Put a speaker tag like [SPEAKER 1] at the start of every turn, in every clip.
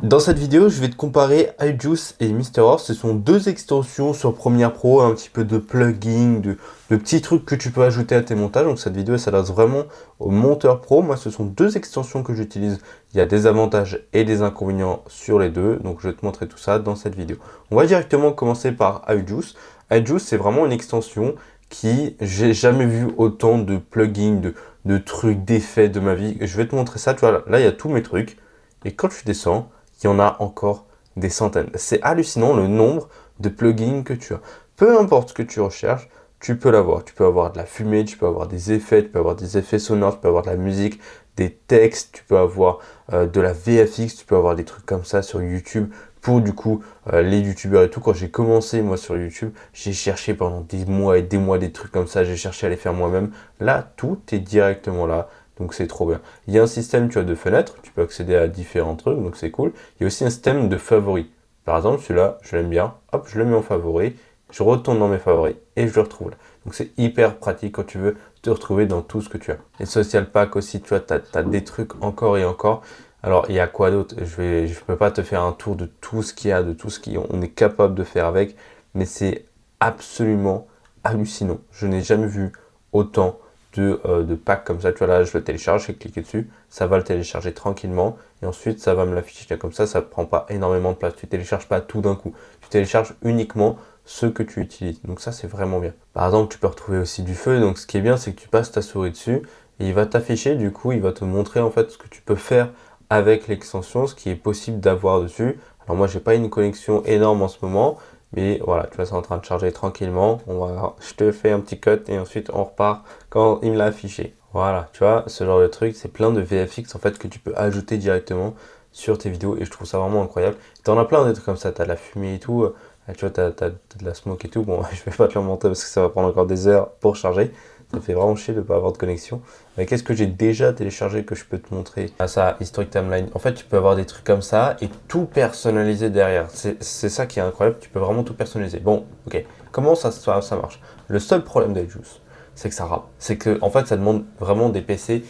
[SPEAKER 1] Dans cette vidéo, je vais te comparer iJuice et Mr. Horse. Ce sont deux extensions sur Premiere Pro, un petit peu de plugins, de petits trucs que tu peux ajouter à tes montages. Donc cette vidéo, elle s'adresse vraiment aux monteurs pro. Moi, ce sont deux extensions que j'utilise. Il y a des avantages et des inconvénients sur les deux. Donc je vais te montrer tout ça dans cette vidéo. On va directement commencer par iJuice. iJuice, c'est vraiment une extension qui, j'ai jamais vu autant de plugins, de trucs, d'effets de ma vie. Je vais te montrer ça. Tu vois, là, il y a tous mes trucs. Et quand tu descends, il y en a encore des centaines. C'est hallucinant le nombre de plugins que tu as. Peu importe ce que tu recherches, tu peux l'avoir. Tu peux avoir de la fumée, tu peux avoir des effets, tu peux avoir des effets sonores, tu peux avoir de la musique, des textes, tu peux avoir de la VFX, tu peux avoir des trucs comme ça sur YouTube. Pour du coup les youtubeurs et tout, quand j'ai commencé moi sur YouTube, j'ai cherché pendant des mois et des mois des trucs comme ça, j'ai cherché à les faire moi-même. Là, tout est directement là. Donc c'est trop bien. Il y a un système, tu vois, de fenêtres, tu peux accéder à différents trucs, donc c'est cool. Il y a aussi un système de favoris. Par exemple, celui-là, je l'aime bien, hop, je le mets en favoris, je retourne dans mes favoris et je le retrouve là. Donc c'est hyper pratique quand tu veux te retrouver dans tout ce que tu as. Et Social Pack aussi, tu vois, tu as des trucs encore et encore. Alors, il y a quoi d'autre? Je peux pas te faire un tour de tout ce qu'il y a, de tout ce qu'on est capable de faire avec, mais c'est absolument hallucinant. Je n'ai jamais vu autant de packs comme ça. Tu vois là, je le télécharge, j'ai cliqué dessus, ça va le télécharger tranquillement et ensuite ça va me l'afficher comme ça ne prend pas énormément de place. Tu télécharges pas tout d'un coup, tu télécharges uniquement ce que tu utilises. Donc ça, c'est vraiment bien. Par exemple, tu peux retrouver aussi du feu. Donc ce qui est bien, c'est que tu passes ta souris dessus et il va t'afficher, du coup, il va te montrer en fait ce que tu peux faire avec l'extension, ce qui est possible d'avoir dessus. Alors moi, j'ai pas une connexion énorme en ce moment, mais voilà, tu vois, c'est en train de charger tranquillement. Je te fais un petit cut et ensuite on repart quand il me l'a affiché. Voilà, tu vois, ce genre de truc, c'est plein de VFX en fait que tu peux ajouter directement sur tes vidéos et je trouve ça vraiment incroyable. T'en as plein des trucs comme ça, t'as de la fumée et tout, tu vois, t'as de la smoke et tout. Bon, je vais pas te le montrer parce que ça va prendre encore des heures pour charger. Ça me fait vraiment chier de ne pas avoir de connexion. Mais qu'est-ce que j'ai déjà téléchargé que je peux te montrer? Ah ça, Historic Timeline. En fait, tu peux avoir des trucs comme ça et tout personnaliser derrière. C'est ça qui est incroyable, tu peux vraiment tout personnaliser. Bon, ok. Comment ça marche? Le seul problème d'iJuice, c'est que ça rame. C'est que, en fait, ça demande vraiment des PC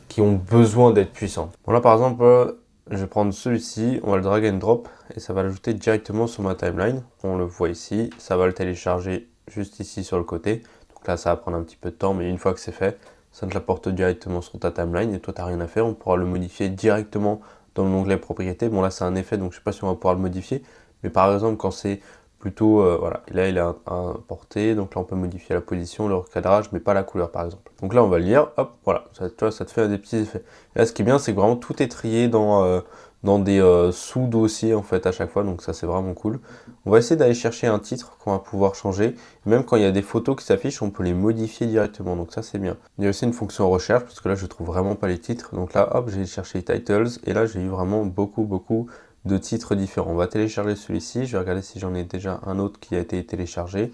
[SPEAKER 1] qui ont besoin d'être puissants. Bon, là, par exemple, je vais prendre celui-ci, on va le drag and drop et ça va l'ajouter directement sur ma timeline. On le voit ici, ça va le télécharger juste ici sur le côté. Donc là, ça va prendre un petit peu de temps, mais une fois que c'est fait, ça te l'apporte directement sur ta timeline et toi, tu n'as rien à faire. On pourra le modifier directement dans l'onglet propriété. Bon, là, c'est un effet, donc je ne sais pas si on va pouvoir le modifier. Mais par exemple, quand c'est plutôt, voilà, là, il est importé. Donc là, on peut modifier la position, le recadrage, mais pas la couleur, par exemple. Donc là, on va le lire. Hop, voilà, ça, tu vois, ça te fait des petits effets. Et là, ce qui est bien, c'est que vraiment tout est trié dans des sous-dossiers, en fait, à chaque fois. Donc ça, c'est vraiment cool. On va essayer d'aller chercher un titre qu'on va pouvoir changer. Même quand il y a des photos qui s'affichent, on peut les modifier directement. Donc ça, c'est bien. Il y a aussi une fonction recherche, parce que là, je trouve vraiment pas les titres. Donc là, hop, j'ai cherché titles. Et là, j'ai eu vraiment beaucoup de titres différents. On va télécharger celui-ci. Je vais regarder si j'en ai déjà un autre qui a été téléchargé.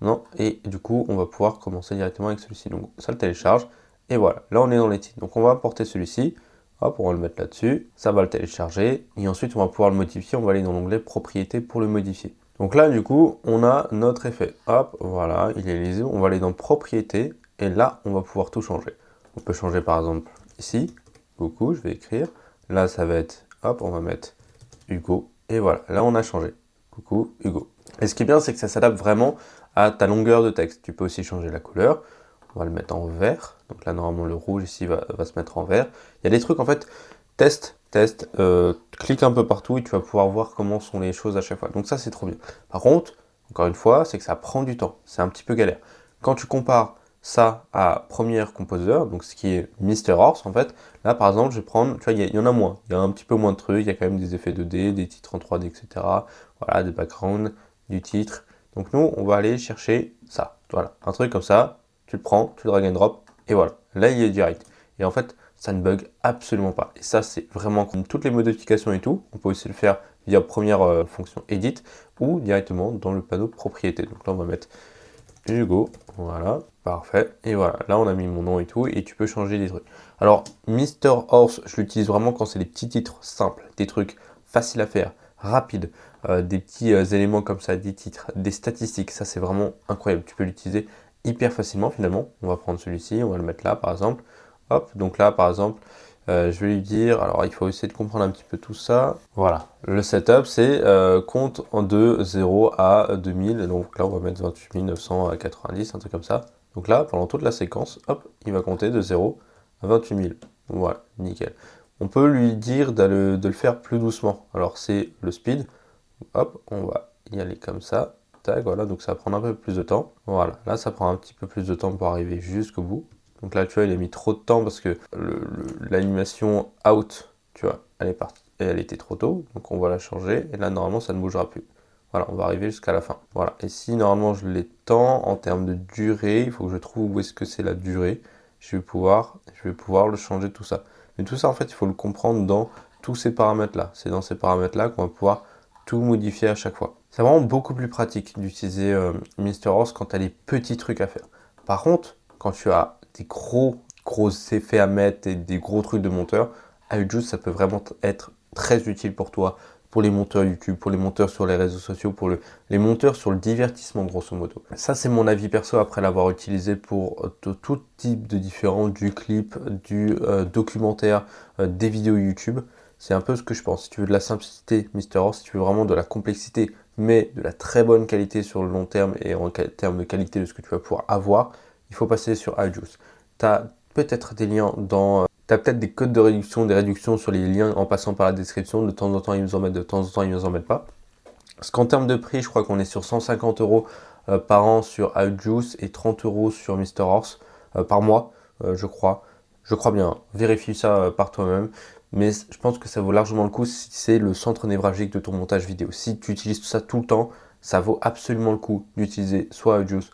[SPEAKER 1] Non. Et du coup, on va pouvoir commencer directement avec celui-ci. Donc ça le télécharge. Et voilà. Là, on est dans les titres. Donc on va importer celui-ci. Hop, on va le mettre là-dessus, ça va le télécharger, et ensuite on va pouvoir le modifier, on va aller dans l'onglet propriété pour le modifier. Donc là, du coup, on a notre effet. Hop, voilà, il est lisible, on va aller dans propriété, et là, on va pouvoir tout changer. On peut changer par exemple ici, coucou, je vais écrire, là ça va être, hop, on va mettre Hugo, et voilà, là on a changé. Coucou, Hugo. Et ce qui est bien, c'est que ça s'adapte vraiment à ta longueur de texte. Tu peux aussi changer la couleur. On va le mettre en vert. Donc là, normalement, le rouge ici va se mettre en vert. Il y a des trucs, en fait, test, clique un peu partout et tu vas pouvoir voir comment sont les choses à chaque fois. Donc ça, c'est trop bien. Par contre, encore une fois, c'est que ça prend du temps. C'est un petit peu galère. Quand tu compares ça à Premiere Composer, donc ce qui est Mr. Horse, en fait, là, par exemple, je vais prendre, tu vois, il y en a moins. Il y a un petit peu moins de trucs. Il y a quand même des effets 2D, des titres en 3D, etc. Voilà, des backgrounds, du titre. Donc nous, on va aller chercher ça. Voilà, un truc comme ça. Tu le prends, tu le drag and drop, et voilà. Là, il est direct. Et en fait, ça ne bug absolument pas. Et ça, c'est vraiment comme toutes les modifications et tout. On peut aussi le faire via première fonction edit ou directement dans le panneau propriété. Donc là, on va mettre Hugo. Voilà, parfait. Et voilà, là, on a mis mon nom et tout. Et tu peux changer des trucs. Alors, Mr. Horse, je l'utilise vraiment quand c'est des petits titres simples, des trucs faciles à faire, rapides, des petits éléments comme ça, des titres, des statistiques. Ça, c'est vraiment incroyable. Tu peux l'utiliser hyper facilement finalement. On va prendre celui-ci, on va le mettre là par exemple. Hop, donc là par exemple, Je vais lui dire, alors il faut essayer de comprendre un petit peu tout ça. Voilà, le setup c'est compte de 0 à 2000, donc là on va mettre 28 990, un truc comme ça. Donc là, pendant toute la séquence, hop, il va compter de 0 à 28 000. Voilà, nickel. On peut lui dire de le faire plus doucement. Alors c'est le speed, hop, on va y aller comme ça. Tac, voilà, donc ça va prendre un peu plus de temps. Voilà, là ça prend un petit peu plus de temps pour arriver jusqu'au bout. Donc là, tu vois, il a mis trop de temps parce que l'animation out, tu vois, elle est partie. Et elle était trop tôt, donc on va la changer. Et là, normalement, ça ne bougera plus. Voilà, on va arriver jusqu'à la fin. Voilà, et si normalement je l'étends en termes de durée, il faut que je trouve où est-ce que c'est la durée. Je vais pouvoir le changer tout ça. Mais tout ça, en fait, il faut le comprendre dans tous ces paramètres-là. C'est dans ces paramètres-là qu'on va pouvoir tout modifier à chaque fois. C'est vraiment beaucoup plus pratique d'utiliser MrHorse quand tu as les petits trucs à faire. Par contre, quand tu as des gros effets à mettre et des gros trucs de monteur, iJuice ça peut vraiment être très utile pour toi, pour les monteurs YouTube, pour les monteurs sur les réseaux sociaux, pour les monteurs sur le divertissement grosso modo. Ça c'est mon avis perso après l'avoir utilisé pour tout type de différents, du clip, du documentaire, des vidéos YouTube. C'est un peu ce que je pense. Si tu veux de la simplicité, MrHorse, si tu veux vraiment de la complexité, mais de la très bonne qualité sur le long terme et en termes de qualité de ce que tu vas pouvoir avoir, il faut passer sur iJuice. Tu as peut-être des liens dans... tu as peut-être des codes de réduction, des réductions sur les liens en passant par la description. De temps en temps, ils nous en mettent, de temps en temps, ils nous en mettent pas. Parce qu'en termes de prix, je crois qu'on est sur 150 € par an sur iJuice et 30 € sur MrHorse par mois, je crois. Je crois bien. Vérifie ça par toi-même. Mais je pense que ça vaut largement le coup si c'est le centre névralgique de ton montage vidéo. Si tu utilises tout ça tout le temps, ça vaut absolument le coup d'utiliser soit iJuice,